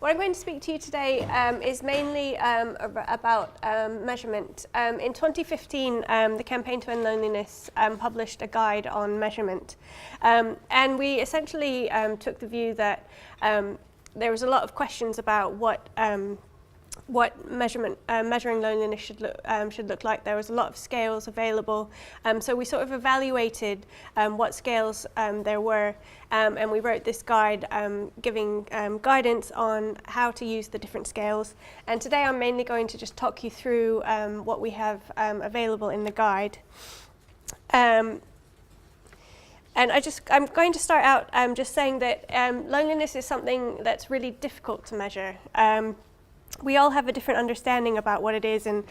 What I'm going to speak to you today is mainly about measurement. In 2015, the Campaign to End Loneliness published a guide on measurement. And we essentially took the view that there was a lot of questions about what measuring loneliness should look like. There was a lot of scales available, so we sort of evaluated what scales there were, and we wrote this guide giving guidance on how to use the different scales. And today I'm mainly going to just talk you through what we have available in the guide. And I'm going to start out just saying that loneliness is something that's really difficult to measure. We all have a different understanding about what it is, and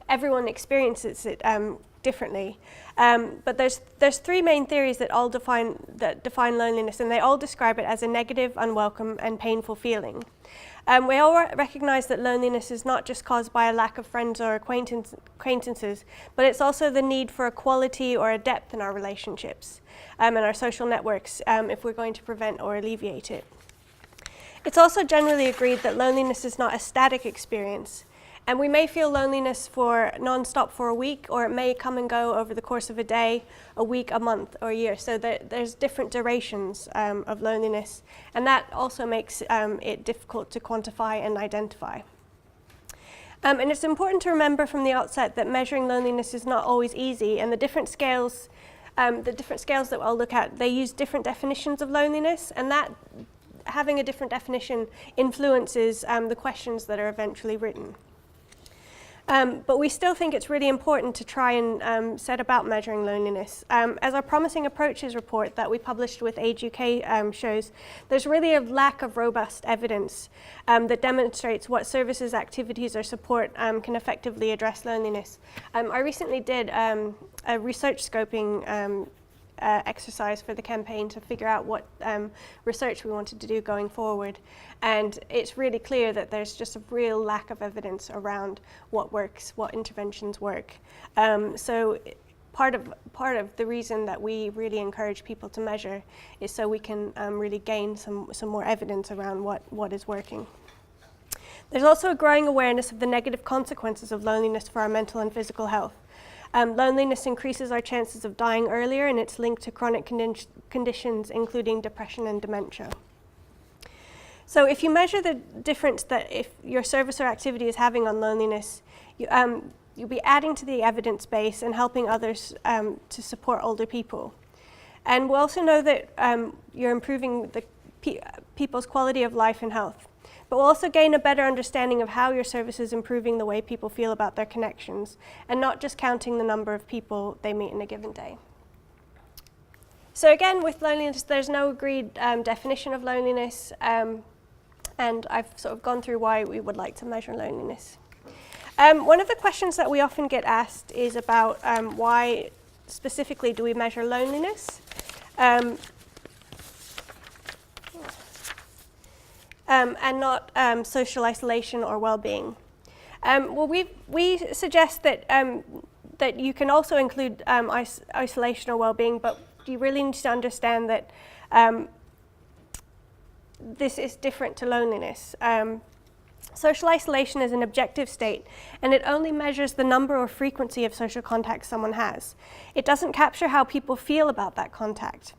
everyone experiences it differently. But there's three main theories that define loneliness, and they all describe it as a negative, unwelcome, and painful feeling. We all recognize that loneliness is not just caused by a lack of friends or acquaintances, but it's also the need for a quality or a depth in our relationships and our social networks if we're going to prevent or alleviate it. It's also generally agreed that loneliness is not a static experience, and we may feel loneliness non-stop for a week, or it may come and go over the course of a day, a week, a month, or a year. So there's different durations of loneliness, and that also makes it difficult to quantify and identify. And it's important to remember from the outset that measuring loneliness is not always easy, and the different scales that I'll look at, they use different definitions of loneliness, and that having a different definition influences the questions that are eventually written. But we still think it's really important to try and set about measuring loneliness. As our Promising Approaches report that we published with Age UK shows, there's really a lack of robust evidence that demonstrates what services, activities, or support can effectively address loneliness. I recently did a research scoping exercise for the campaign to figure out what research we wanted to do going forward, and it's really clear that there's just a real lack of evidence around what works, what interventions work. So part of the reason that we really encourage people to measure is so we can really gain some more evidence around what is working. There's also a growing awareness of the negative consequences of loneliness for our mental and physical health. Loneliness increases our chances of dying earlier, and it's linked to chronic conditions including depression and dementia. So if you measure the difference that if your service or activity is having on loneliness, you'll be adding to the evidence base and helping others to support older people. And we also know that you're improving the people's quality of life and health. But we'll also gain a better understanding of how your service is improving the way people feel about their connections, and not just counting the number of people they meet in a given day. So again, with loneliness, there's no agreed definition of loneliness, and I've sort of gone through why we would like to measure loneliness. One of the questions that we often get asked is about why specifically do we measure loneliness? And not social isolation or well-being. Well, we suggest that that you can also include isolation or well-being, but you really need to understand that this is different to loneliness. Social isolation is an objective state, and it only measures the number or frequency of social contact someone has. It doesn't capture how people feel about that contact.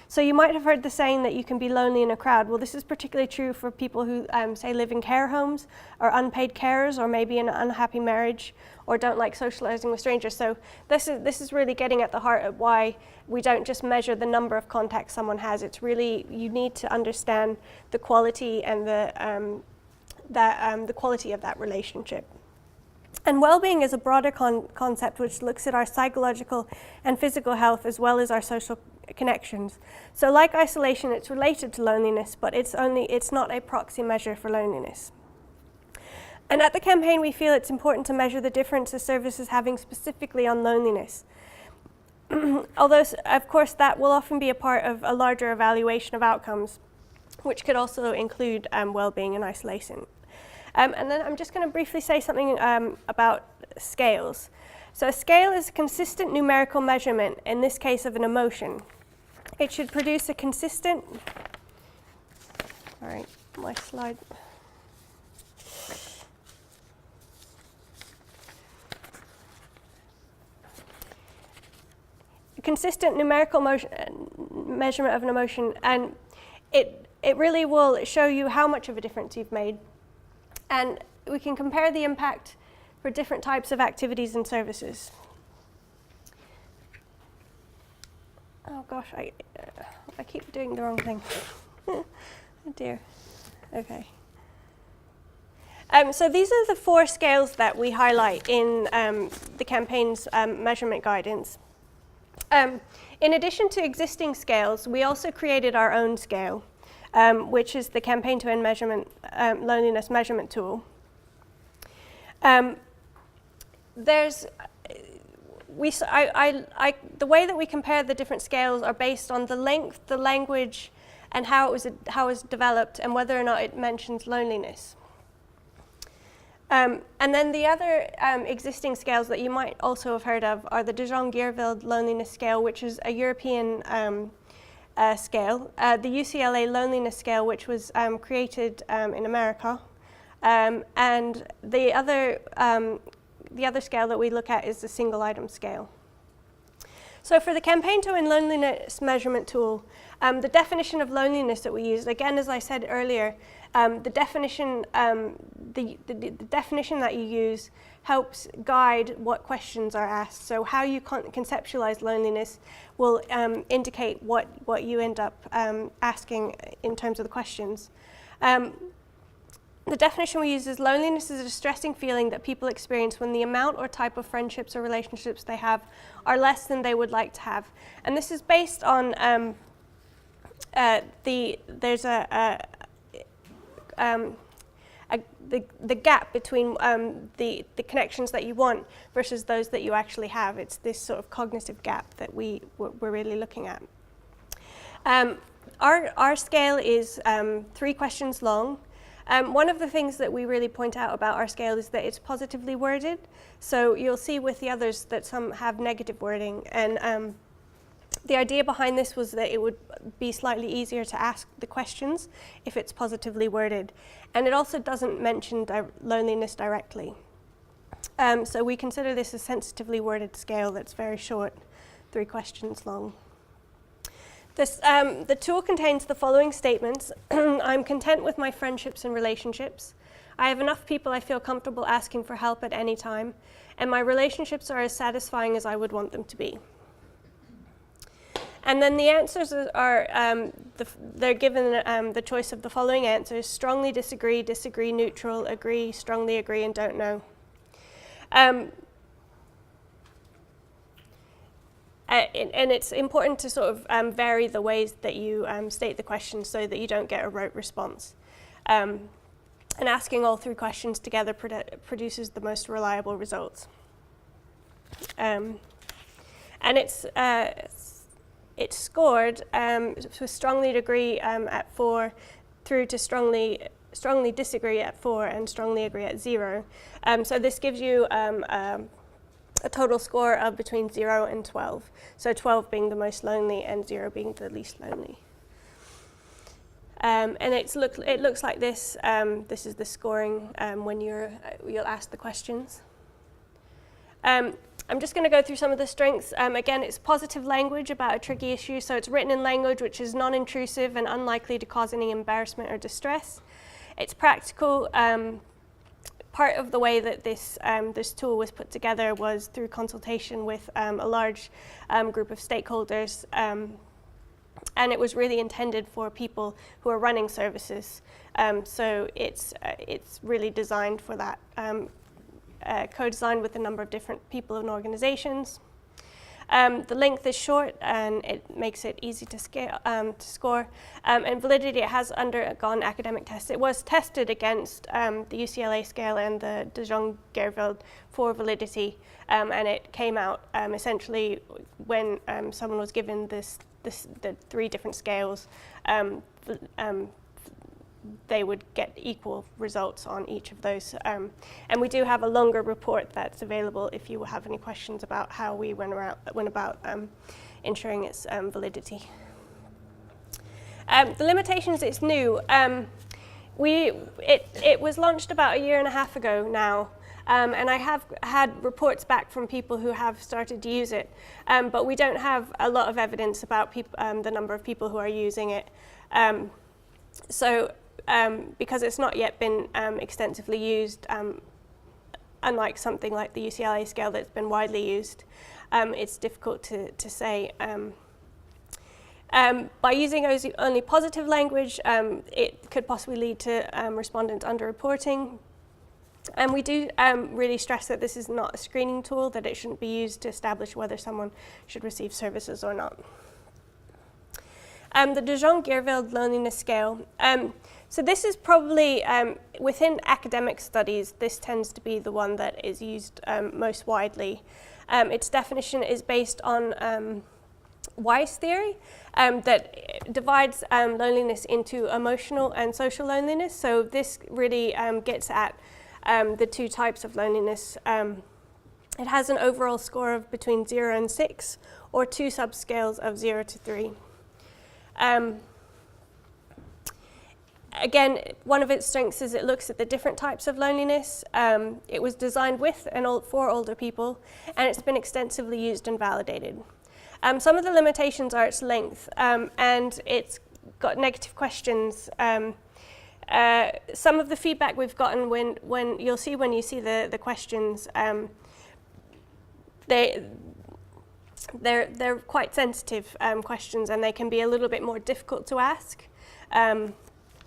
So you might have heard the saying that you can be lonely in a crowd. Well, this is particularly true for people who, say, live in care homes, or unpaid carers, or maybe in an unhappy marriage, or don't like socializing with strangers. So this is really getting at the heart of why we don't just measure the number of contacts someone has. It's really, you need to understand the quality and the quality of that relationship. And well-being is a broader concept which looks at our psychological and physical health as well as our social connections. So like isolation, it's related to loneliness, but it's not a proxy measure for loneliness. And at the campaign, we feel it's important to measure the difference a service is having specifically on loneliness. Although, of course, that will often be a part of a larger evaluation of outcomes, which could also include well-being and isolation. And then I'm just going to briefly say something about scales. So a scale is a consistent numerical measurement, in this case of an emotion. It should produce a consistent, all right, my slide. consistent numerical measurement of an emotion, and it really will show you how much of a difference you've made. And we can compare the impact for different types of activities and services. Oh gosh, I keep doing the wrong thing. Oh dear. Okay. So these are the 4 scales that we highlight in the campaign's measurement guidance. In addition to existing scales, we also created our own scale, which is the Campaign to End Measurement Loneliness Measurement Tool. The way that we compare the different scales are based on the length, the language, and how it was developed, and whether or not it mentions loneliness. And then the other existing scales that you might also have heard of are the De Jong-Geerveld Loneliness Scale, which is a European scale, the UCLA Loneliness Scale, which was created in America, and the other scale that we look at is the single item scale. So for the Campaign to End Loneliness Measurement Tool, the definition of loneliness that we use, again, as I said earlier, the definition that you use helps guide what questions are asked. So how you conceptualize loneliness will indicate what you end up asking in terms of the questions. The definition we use is loneliness is a distressing feeling that people experience when the amount or type of friendships or relationships they have are less than they would like to have. And this is based on there's the gap between the connections that you want versus those that you actually have. It's this sort of cognitive gap that we're really looking at. Our scale is 3 questions long. One of the things that we really point out about our scale is that it's positively worded. So you'll see with the others that some have negative wording. And the idea behind this was that it would be slightly easier to ask the questions if it's positively worded. And it also doesn't mention loneliness directly. So we consider this a sensitively worded scale that's very short, 3 questions long. The tool contains the following statements. I'm content with my friendships and relationships. I have enough people I feel comfortable asking for help at any time, and my relationships are as satisfying as I would want them to be. And then the answers are, they're given the choice of the following answers: strongly disagree, disagree, neutral, agree, strongly agree, and don't know. And it's important to sort of vary the ways that you state the question so that you don't get a rote response. And asking all 3 questions together produces the most reliable results. And it's scored so strongly agree at 4 through to strongly disagree at 4 and strongly agree at 0. So this gives you a total score of between 0 and 12. So 12 being the most lonely and 0 being the least lonely. And it looks like this. This is the scoring when you'll ask the questions. I'm just going to go through some of the strengths. Again, it's positive language about a tricky issue, so it's written in language which is non-intrusive and unlikely to cause any embarrassment or distress. It's practical. Part of the way that this tool was put together was through consultation with a large group of stakeholders, and it was really intended for people who are running services. So it's really designed for that. Co-designed with a number of different people and organizations. The length is short and it makes it easy to score. And validity, it has undergone academic tests. It was tested against the UCLA scale and the De Jong-Geerveld for validity, and it came out essentially when someone was given the 3 different scales, they would get equal results on each of those. And we do have a longer report that's available if you have any questions about how we went about ensuring its validity. The limitations, it's new. It was launched about 1.5 years ago now, And I have had reports back from people who have started to use it, but we don't have a lot of evidence about the number of people who are using it. Because it's not yet been extensively used, unlike something like the UCLA scale that's been widely used, it's difficult to say. By using only positive language, it could possibly lead to respondent underreporting. And we do really stress that this is not a screening tool, that it shouldn't be used to establish whether someone should receive services or not. The De Jong-Gierveld loneliness scale. So this is probably, within academic studies, this tends to be the one that is used most widely. Its definition is based on Weiss theory that divides loneliness into emotional and social loneliness. So this really gets at the two types of loneliness. It has an overall score of between 0 and 6, or two subscales of 0 to 3. Again, one of its strengths is it looks at the different types of loneliness. It was designed with and for older people, and it's been extensively used and validated. Some of the limitations are its length, and it's got negative questions. Some of the feedback we've gotten when you see the questions, they're quite sensitive questions, and they can be a little bit more difficult to ask.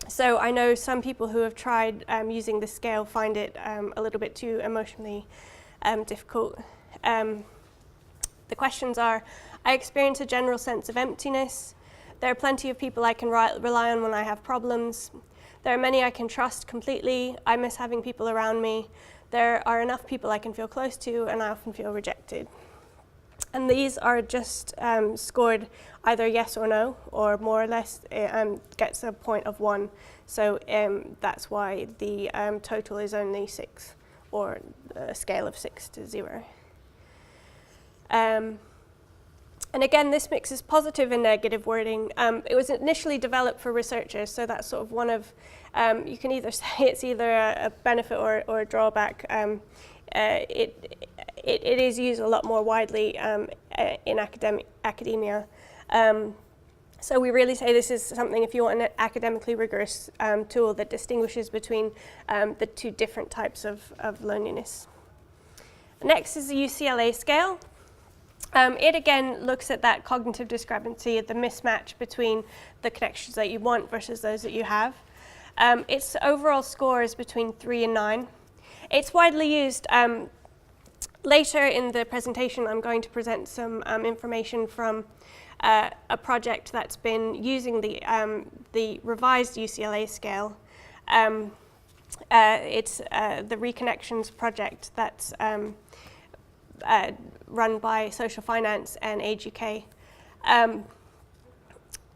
So I know some people who have tried using this scale find it a little bit too emotionally difficult. The questions are, I experience a general sense of emptiness. There are plenty of people I can rely on when I have problems. There are many I can trust completely. I miss having people around me. There are enough people I can feel close to, and I often feel rejected. And these are just scored either yes or no, or more or less gets a point of 1. So that's why the total is only 6, or a scale of 6 to 0. And again, this mixes positive and negative wording. It was initially developed for researchers, so that's sort of one of, you can either say it's either a benefit or a drawback. It is used a lot more widely in academia. So we really say this is something, if you want an academically rigorous tool that distinguishes between the two different types of loneliness. Next is the UCLA scale. It again looks at that cognitive discrepancy, the mismatch between the connections that you want versus those that you have. Its overall score is between 3 and 9. It's widely used. Later in the presentation, I'm going to present some information from a project that's been using the revised UCLA scale. It's the Reconnections project that's run by Social Finance and Age UK.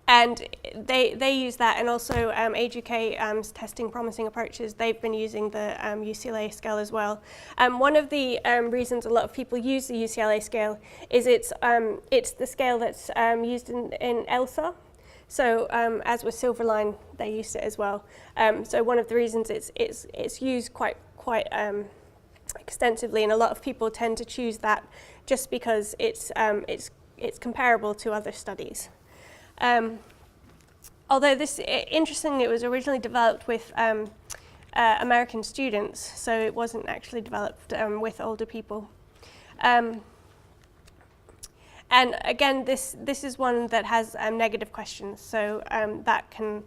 And they use that, and also Age UK testing promising approaches. They've been using the UCLA scale as well. One of the reasons a lot of people use the UCLA scale is it's the scale that's used in ELSA. So as with Silverline, they used it as well. So one of the reasons it's used quite extensively, and a lot of people tend to choose that just because it's comparable to other studies. Although interestingly, it was originally developed with American students, so it wasn't actually developed with older people. And again, this is one that has negative questions, so that can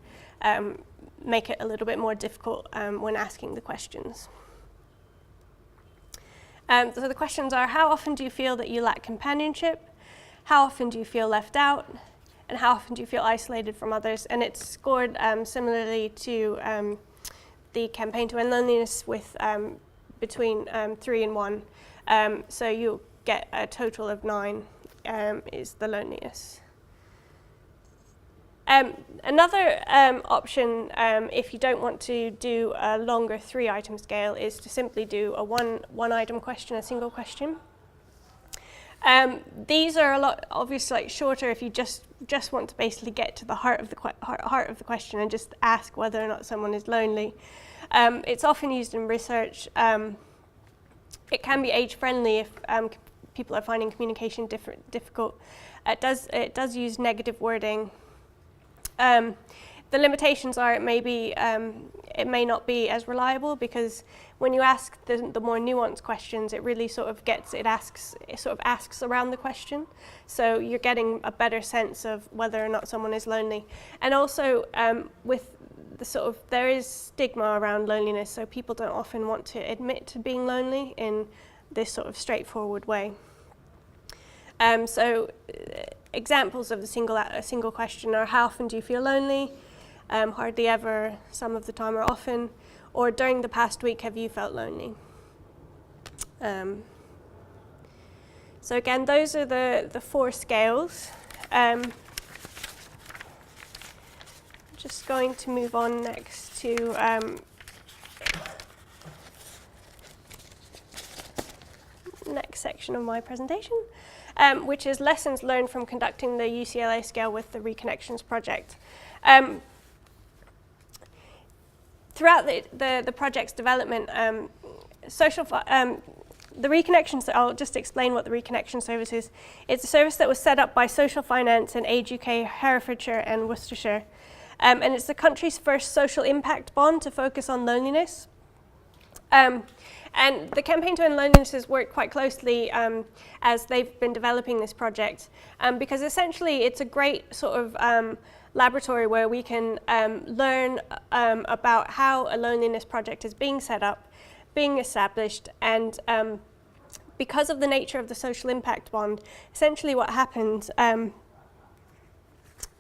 make it a little bit more difficult when asking the questions. So the questions are, how often do you feel that you lack companionship? How often do you feel left out? And how often do you feel isolated from others? And it's scored similarly to the Campaign to End Loneliness with between 3 and 1. So you'll get a total of 9 is the loneliness. Another option, if you don't want to do a longer 3-item scale, is to simply do a one-item question, a single question. These are a lot, obviously, shorter if you just want to basically get to the heart of the question and just ask whether or not someone is lonely. It's often used in research, it can be age-friendly if people are finding communication difficult. It does use negative wording. The limitations are it may not be as reliable, because when you ask the more nuanced questions, it really sort of asks around the question, so you're getting a better sense of whether or not someone is lonely. And also with the there is stigma around loneliness, so people don't often want to admit to being lonely in this sort of straightforward way. Examples of a single question are: how often do you feel lonely? Hardly ever, some of the time, or often, or during the past week, have you felt lonely? So again, those are the 4 scales. Just going to move on next to next section of my presentation, which is lessons learned from conducting the UCLA scale with the Reconnections project. Throughout the project's development, the Reconnection, I'll just explain what the Reconnection service is. It's a service that was set up by Social Finance and Age UK, Herefordshire and Worcestershire. And it's the country's first social impact bond to focus on loneliness. And the Campaign to End Loneliness has worked quite closely as they've been developing this project, because essentially it's a great sort of laboratory where we can learn about how a loneliness project is being set up, being established, and because of the nature of the social impact bond, essentially what happens,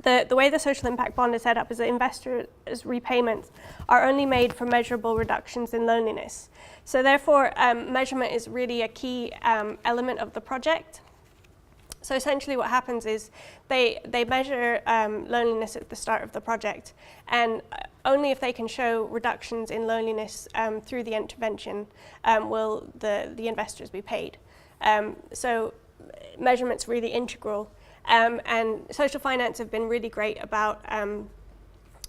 the way the social impact bond is set up is that investors' repayments are only made for measurable reductions in loneliness. So therefore, measurement is really a key element of the project. So essentially what happens is they measure loneliness at the start of the project, and only if they can show reductions in loneliness through the intervention will the investors be paid. So measurement's really integral. And Social Finance have been really great about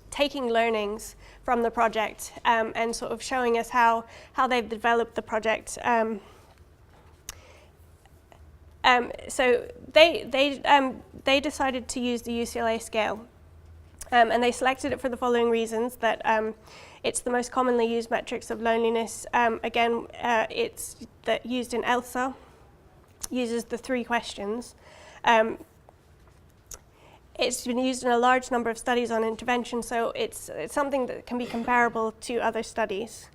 taking learnings from the project and sort of showing us how they've developed the project. So they decided to use the UCLA scale, and they selected it for the following reasons: that it's the most commonly used metrics of loneliness. Again, it's used in ELSA, uses the 3 questions. It's been used in a large number of studies on intervention, so it's something that can be comparable to other studies.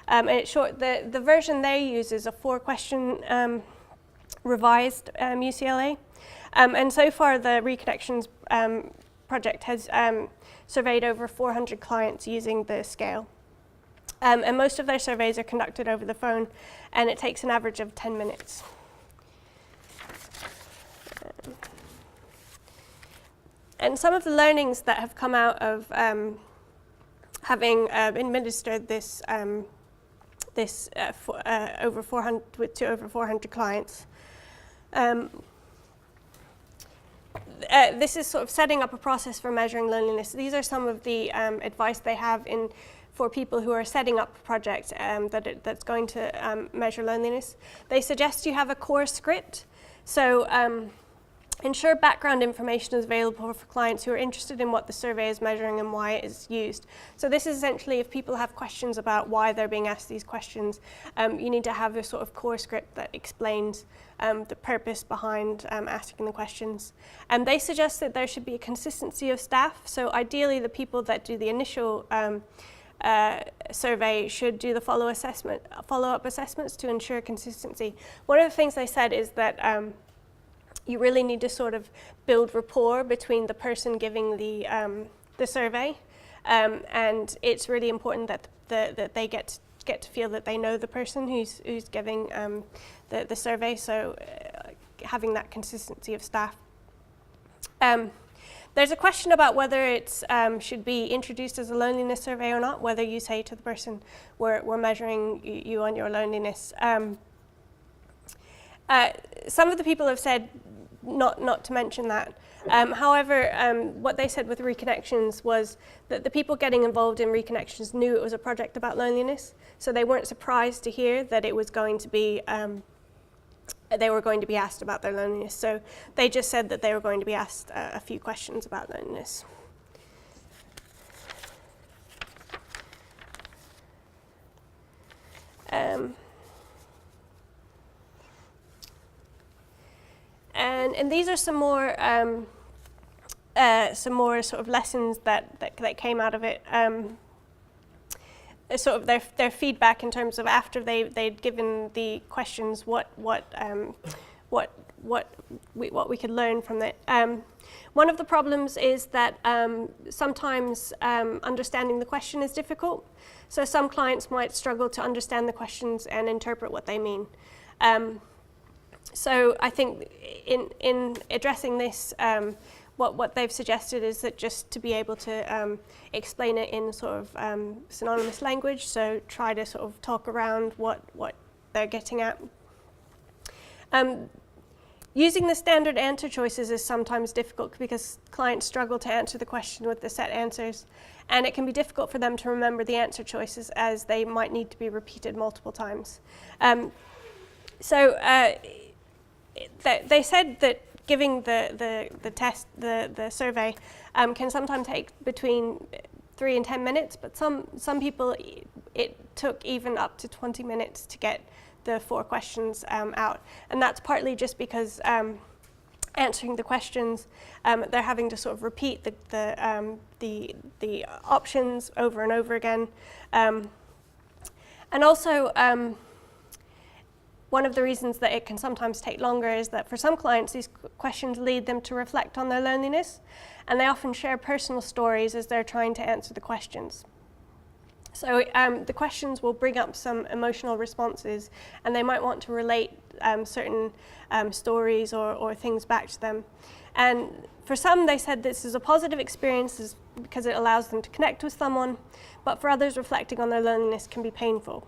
And it's short. The version they use is a 4-question revised UCLA, and so far the Reconnections project has surveyed over 400 clients using the scale, and most of their surveys are conducted over the phone, and it takes an average of 10 minutes. And some of the learnings that have come out of having administered this over 400 clients. This is sort of setting up a process for measuring loneliness. These are some of the advice they have for people who are setting up a project that's going to measure loneliness. They suggest you have a core script. So ensure background information is available for clients who are interested in what the survey is measuring and why it is used. So this is essentially if people have questions about why they're being asked these questions, you need to have a sort of core script that explains the purpose behind asking the questions. And they suggest that there should be a consistency of staff. So ideally the people that do the initial survey should do the follow-up assessments to ensure consistency. One of the things they said is that you really need to sort of build rapport between the person giving the survey, and it's really important that they get to feel that they know the person who's giving the survey. So having that consistency of staff. There's a question about whether it should be introduced as a loneliness survey or not. Whether you say to the person, "We're measuring you on your loneliness." Some of the people have said not to mention that. However, what they said with reconnections was that the people getting involved in reconnections knew it was a project about loneliness, so they weren't surprised to hear that it was going to be, they were going to be asked about their loneliness. So they just said that they were going to be asked a few questions about loneliness. And these are some more sort of lessons that came out of it. Sort of their feedback in terms of after they'd given the questions, what we could learn from it. One of the problems is that sometimes understanding the question is difficult. So some clients might struggle to understand the questions and interpret what they mean. So I think in addressing this, what they've suggested is that just to be able to explain it in sort of synonymous language, so try to sort of talk around what they're getting at. Using the standard answer choices is sometimes difficult because clients struggle to answer the question with the set answers, and it can be difficult for them to remember the answer choices as they might need to be repeated multiple times. They said that giving the test, the survey, can sometimes take between 3 and 10 minutes, but some people it took even up to 20 minutes to get the 4 questions out, and that's partly just because answering the questions, they're having to sort of repeat the options over and over again, and also. One of the reasons that it can sometimes take longer is that for some clients, these questions lead them to reflect on their loneliness, and they often share personal stories as they're trying to answer the questions. So the questions will bring up some emotional responses, and they might want to relate certain stories or things back to them. And for some, they said this is a positive experience because it allows them to connect with someone, but for others, reflecting on their loneliness can be painful.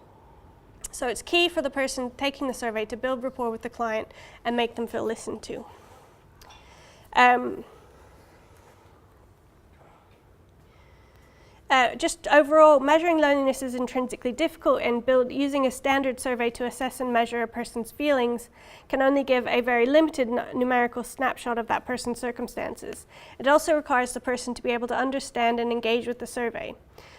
So it's key for the person taking the survey to build rapport with the client and make them feel listened to. Just overall, measuring loneliness is intrinsically difficult, and using a standard survey to assess and measure a person's feelings can only give a very limited numerical snapshot of that person's circumstances. It also requires the person to be able to understand and engage with the survey.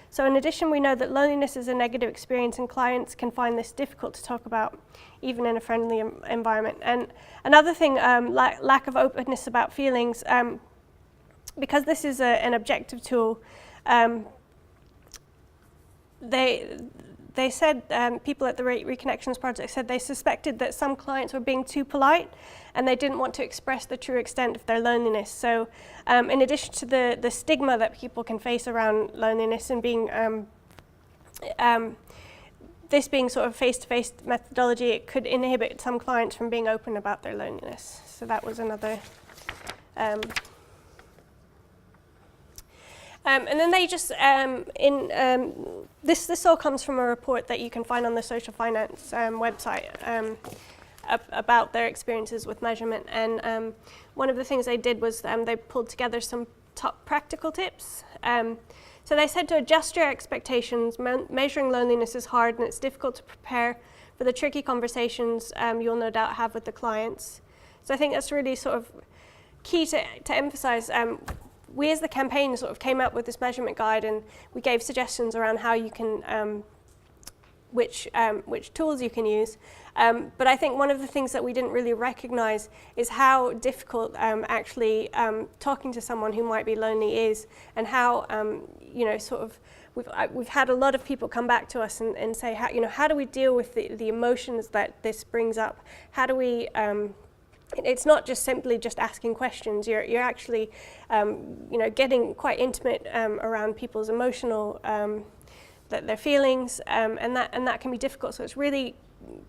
So in addition, we know that loneliness is a negative experience, and clients can find this difficult to talk about, even in a friendly environment. And another thing, lack of openness about feelings. Because this is an objective tool, they said, people at the Reconnections Project said they suspected that some clients were being too polite and they didn't want to express the true extent of their loneliness. So in addition to the stigma that people can face around loneliness and being, this being sort of face-to-face methodology, it could inhibit some clients from being open about their loneliness. So that was another. And then they just, this all comes from a report that you can find on the Social Finance website about their experiences with measurement. And one of the things they did was they pulled together some top practical tips. So they said to adjust your expectations. Measuring loneliness is hard, and it's difficult to prepare for the tricky conversations you'll no doubt have with the clients. So I think that's really sort of key to emphasize. We as the campaign sort of came up with this measurement guide, and we gave suggestions around how you can, which tools you can use. But I think one of the things that we didn't really recognize is how difficult actually talking to someone who might be lonely is, and how, sort of, we've had a lot of people come back to us and say, how do we deal with the emotions that this brings up? How do we, it's not just simply just asking questions. You're actually, getting quite intimate around people's emotional, their feelings, and that can be difficult. So it's really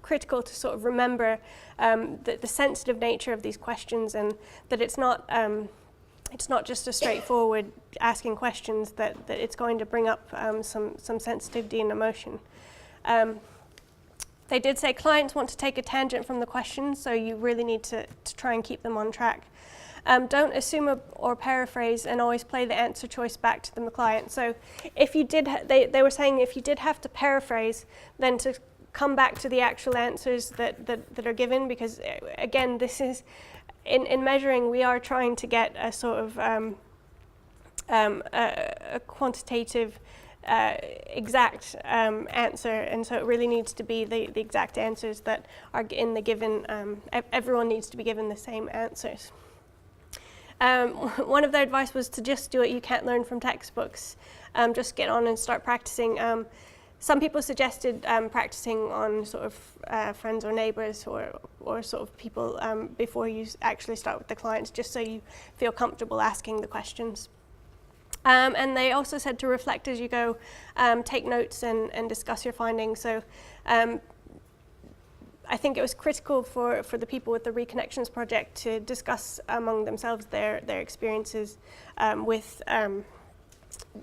critical to sort of remember the sensitive nature of these questions, and that it's not just a straightforward asking questions. That it's going to bring up some sensitivity and emotion. They did say clients want to take a tangent from the question, so you really need to try and keep them on track. Don't assume or paraphrase, and always play the answer choice back to the client. So if you did, they were saying if you did have to paraphrase, then to come back to the actual answers that are given, because again, this is, in measuring, we are trying to get a sort of a quantitative exact answer, and so it really needs to be the exact answers that are in the given, everyone needs to be given the same answers. One of their advice was to just do it. You can't learn from textbooks. Just get on and start practicing. Some people suggested practicing on sort of friends or neighbours or sort of people before you actually start with the clients, just so you feel comfortable asking the questions. And they also said to reflect as you go, take notes and discuss your findings. So I think it was critical for the people with the Reconnections project to discuss among themselves their experiences with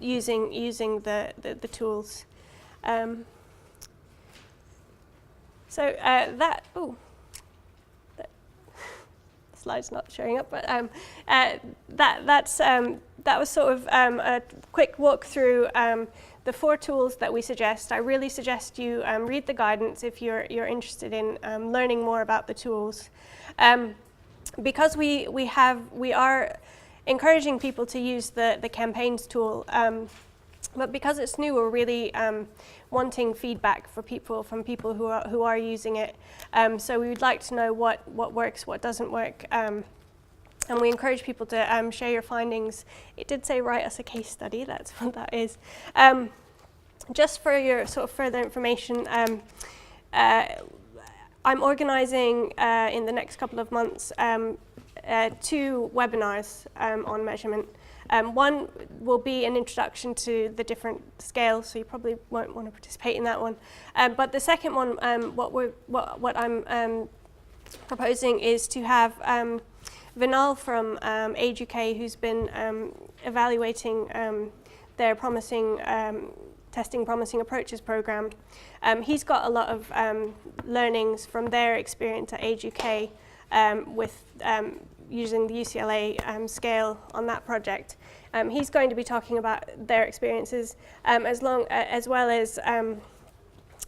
using the tools. Slide's not showing up, but that was sort of a quick walk through the 4 tools that we suggest. I really suggest you read the guidance if you're interested in learning more about the tools, because we are encouraging people to use the campaigns tool. But because it's new, we're really wanting feedback from people who are using it. So we would like to know what works, what doesn't work, and we encourage people to share your findings. It did say write us a case study. That's what that is. Just for your sort of further information, I'm organising in the next couple of months 2 webinars on measurement. One will be an introduction to the different scales, so you probably won't want to participate in that one. But the second one, what I'm proposing is to have Vinal from Age UK, who's been evaluating their testing promising approaches program. He's got a lot of learnings from their experience at Age UK with using the UCLA scale on that project. He's going to be talking about their experiences as well as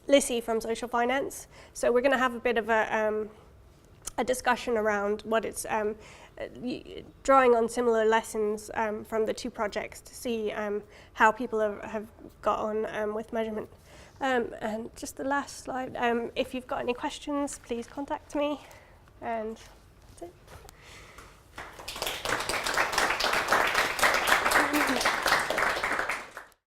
Lissy from social finance. So we're going to have a bit of a discussion around what it's drawing on similar lessons from the 2 projects to see how people have got on with measurement. And just the last slide, if you've got any questions, please contact me, and that's it.